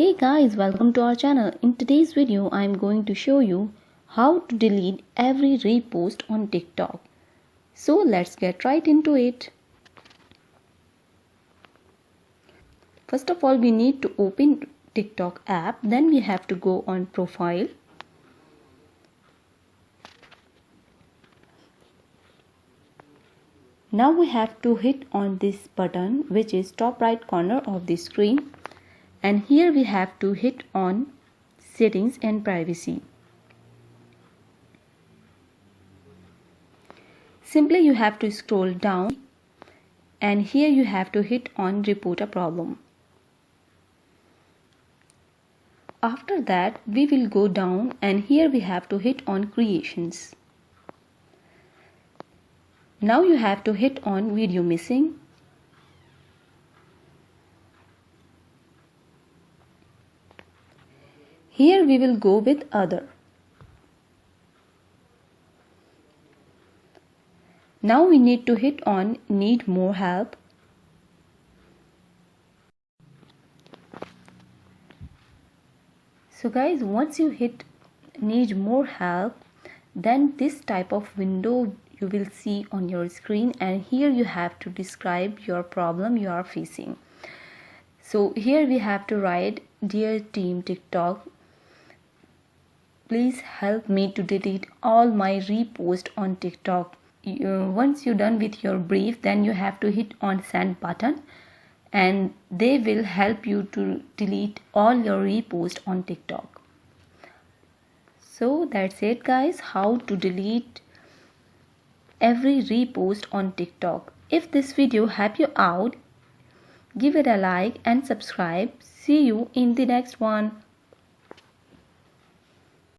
Hey guys, welcome to our channel. In today's video, I am going to show you how to delete every repost on TikTok. So let's get right into it. First of all, we need to open TikTok app. Then we have to go on profile. Now we have to hit on this button, which is top right corner of the screen. And here we have to hit on settings and privacy. Simply you have to scroll down and here you have to hit on report a problem. After that we will go down and here we have to hit on creations. Now you have to hit on video missing. Here we will go with other. Now we need to hit on need more help. So guys, once you hit need more help, then this type of window you will see on your screen, and here you have to describe your problem you are facing. So here we have to write, dear team TikTok, please help me to delete all my repost on TikTok. Once you're done with your brief, then you have to hit on send button and they will help you to delete all your repost on TikTok. So that's it guys, how to delete every repost on TikTok. If this video helped you out, give it a like and subscribe. See you in the next one.